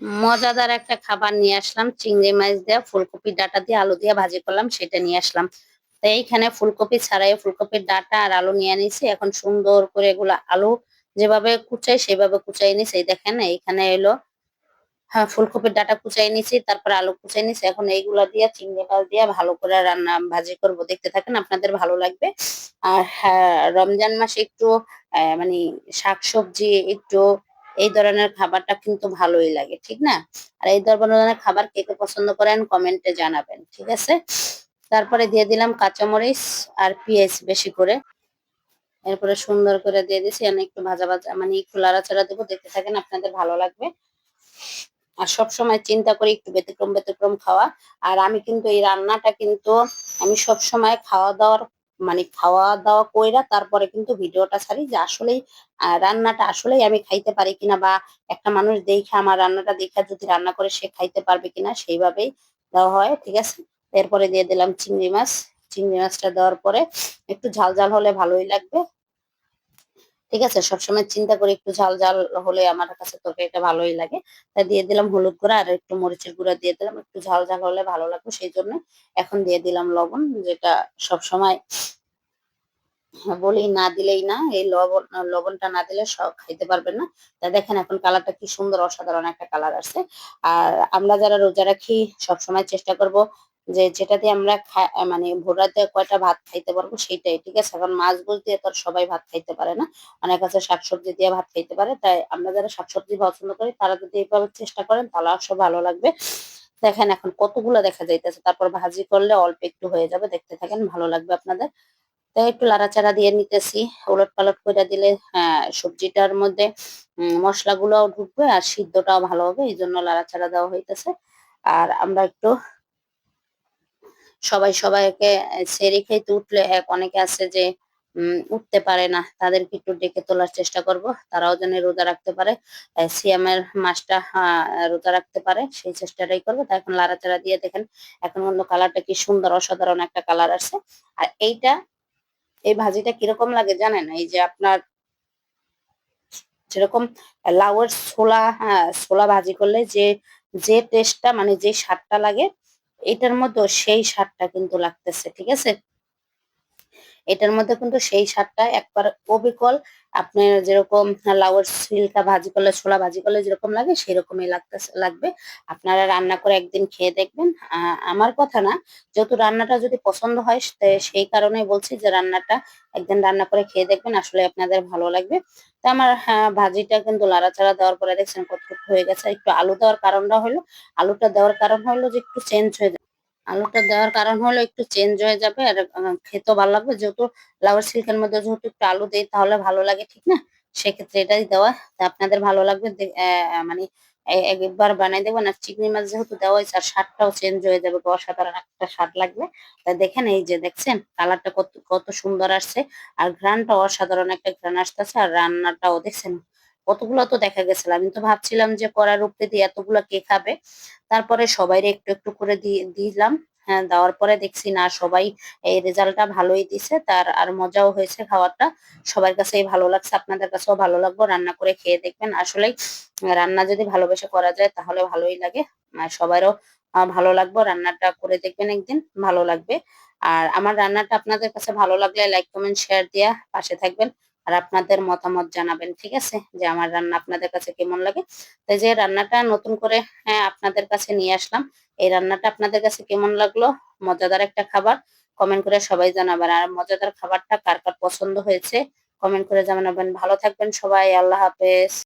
মজাদার একটা খাবার নিয়ে আসলাম, চিংড়ি মাছ দিয়ে ফুলকপির ডাটা দিয়ে আলু দিয়ে ভাজি করলাম, সেটা নিয়ে আসলাম। তো এইখানে ফুলকপি ছাড়াই ফুলকপির ডাটা আর আলু নিয়ে নিছি। এখন সুন্দর করে এগুলো আলু যেভাবে কুচাই সেভাবে কুচাই নিছি। এই দেখেন এইখানে এলো, হ্যাঁ, ফুলকপির ডাটা কুচাই নিছি, তারপর আলু কুচাই নিছি। এখন এইগুলা দিয়ে চিংড়ি মাছ দিয়ে ভালো করে রান্না ভাজি করব, দেখতে থাকেন, আপনাদের ভালো লাগবে। আর হ্যাঁ, রমজান মাসে একটু মানে শাকসবজি একটু এই ধরনের খাবারটা কিন্তু ভালোই লাগে, ঠিক না? আর এই ধরনের খাবার কে কে পছন্দ করেন কমেন্টে জানাবেন, ঠিক আছে? তারপরে দিয়ে দিলাম কাঁচামরিচ আর পেঁয়াজ বেশি করে। এরপরে সুন্দর করে দিয়ে দিছি, আমি একটু ভাজা ভাজা মানে একটু লাড়াচাড়া দেবো, দেখতে থাকেন, আপনাদের ভালো লাগবে। আর সব সময় চিন্তা করি একটু ব্যতিক্রম ব্যতিক্রম খাওয়া। আর আমি কিন্তু এই রান্নাটা কিন্তু আমি সব সময় খাওয়া দাওয়ার মানে খাওয়া দাওয়া কইরা তারপরে কিন্তু ভিডিওটা ছাড়ি, যে আসলেই রান্নাটা আসলেই আমি খাইতে পারি কিনা, বা একটা মানুষ দেখে আমার রান্নাটা দেখে যদি রান্না করে সে খাইতে পারবে কিনা সেইভাবেই দেওয়া হয়, ঠিক আছে? এরপরে দিয়ে দিলাম চিংড়ি মাছ। চিংড়ি মাছটা দেওয়ার পরে একটু ঝাল ঝাল হলে ভালোই লাগবে, ঠিক আছে? সবসময় চিন্তা করি একটু ঝাল ঝাল হলে আমার কাছে তরকারিটা ভালোই লাগে। তাই দিয়ে দিলাম হলুদ গুঁড়া আর একটু মরিচের গুঁড়া দিয়ে দিলাম, একটু ঝাল ঝাল হলে ভালো লাগবে সেই জন্য। এখন দিয়ে দিলাম লবণ, যেটা সবসময় বলি না দিলেই না, এই লবণটা না দিলে সব খাইতে পারবেন না। তা দেখেন এখন কালারটা কি সুন্দর, অসাধারণ একটা কালার আসছে। আর আমরা যারা রোজা রাখি সবসময় চেষ্টা করব যে যেটা দিয়ে আমরা মানে ভোর রাতে কয়টা ভাত খাইতে পারবো সেইটাই, ঠিক আছে? এখন মাছ গোছ দিয়ে তো আর সবাই ভাত খাইতে পারে না, অনেক আছে শাকসবজি দিয়ে ভাত খাইতে পারে। তাই আমরা যারা শাকসবজি পছন্দ করি তারা যদি এইভাবে চেষ্টা করেন তাহলে অবশ্য ভালো লাগবে। দেখেন এখন কতগুলা দেখা যাইতেছে, তারপর ভাজি করলে অল্প একটু হয়ে যাবে, দেখতে থাকেন, ভালো লাগবে আপনাদের। তাই একটু লাড়াচাড়া দিয়ে নিতেছি। উলট পালট করে দিলে হ্যাঁ সবজিটার মধ্যে মশলাগুলোও ঢুকবে আর সিদ্ধটাও ভালো হবে, এই জন্য লাড়াচাড়া দেওয়া হইতেছে। আর আমরা একটু সবাই সবাইকে সেরি খাইতে উঠলে অনেকে আছে যে উঠতে পারে না, তাদেরকে একটু ডেকে তোলার চেষ্টা করব, তারাও যেন রোজা রাখতে পারে, সিয়ামের মাসটা রোজা রাখতে পারে, সেই চেষ্টাটাই করবো। তাই এখন লাড়াচাড়া দিয়ে দেখেন এখন অন্য কালারটা কি সুন্দর, অসাধারণ একটা কালার আছে। আর এইটা এই ভাজিটা কিরকম লাগে জানেন? এই যে আপনার যেরকম লাউয়ের ছোলা, হ্যাঁ ছোলা ভাজি করলে যে যে টেস্টটা মানে যে স্বাদটা লাগে, এটার মধ্যে সেই স্বাদটা কিন্তু লাগতেছে, ঠিক আছে? এটার মধ্যে কিন্তু সেই স্বাদটা একবার অবিকল, আপনার যেরকম লাউয়ের ছিলকা ভাজি করলে ছোলা ভাজি করলে যেরকম লাগে সেরকমই লাগবে। আপনারা রান্না করে একদিন খেয়ে দেখবেন। আমার কথা না, যেহেতু রান্নাটা যদি পছন্দ হয় সেই কারণেই বলছি যে রান্নাটা একদিন রান্না করে খেয়ে দেখবেন, আসলে আপনাদের ভালো লাগবে। তো আমার ভাজিটা কিন্তু লাড়াচাড়া দেওয়ার পরে দেখছেন কতটুকু হয়ে গেছে। একটু আলু দেওয়ার কারণটা হলো, আলুটা দেওয়ার কারণ হলো যে একটু চেঞ্জ হয়ে, আলুটা দেওয়ার কারণ হলো একটু চেঞ্জ হয়ে যাবে আর খেতেও ভালো লাগবে, যেহেতু লাউয়ের সিল্কের মধ্যে যেহেতু একটু আলু দেই তাহলে ভালো লাগে, ঠিক না? সেক্ষেত্রে এটাই দেওয়া। তা আপনাদের ভালো লাগবে, মানে একবার বানাই দেবেন। আর চিংড়ি মাছ যেহেতু দেওয়া হয়েছে আর স্বাদটাও চেঞ্জ হয়ে যাবে, অসাধারণ একটা স্বাদ লাগবে। তা দেখেন এই যে দেখছেন কালারটা কত কত সুন্দর আসছে, আর ঘ্রাণটা অসাধারণ একটা ঘ্রাণ আসতেছে, আর রান্নাটাও দেখছেন কতগুলো তো দেখা গেছিল। আমি তো ভাবছিলাম যে কড়ার উপরে দিয়ে এতগুলো কে খাবে, তারপরে সবাইরে একটু একটু করে দিলাম। হ্যাঁ, দেওয়ার পরে দেখছি না সবাই এই রেজাল্টটা ভালোই দিছে, তার আর মজাও হয়েছে খাবারটা, সবার কাছেই ভালো লাগছে, আপনাদের কাছেও ভালো লাগবে, রান্না করে খেয়ে দেখবেন। আসলেই রান্না যদি ভালোবেসে করা যায় তাহলে ভালোই লাগে, আর সবারও ভালো লাগবে। রান্নাটা করে দেখবেন একদিন, ভালো লাগবে। আর আমার রান্নাটা আপনাদের কাছে ভালো লাগলে লাইক কমেন্ট শেয়ার দিয়া পাশে থাকবেন, আর আপনাদের মতামত জানাবেন, ঠিক আছে? যে আমার রান্না আপনাদের কাছে কেমন লাগে। তাই যে রান্নাটা নতুন করে আপনাদের কাছে নিয়ে আসলাম, এই রান্নাটা আপনাদের কাছে কেমন লাগলো? মজাদার একটা খাবার, কমেন্ট করে সবাই জানাবেন। আর মজাদার খাবারটা কার কার পছন্দ হয়েছে কমেন্ট করে জানাবেন। ভালো থাকবেন সবাই, আল্লাহ হাফেজ।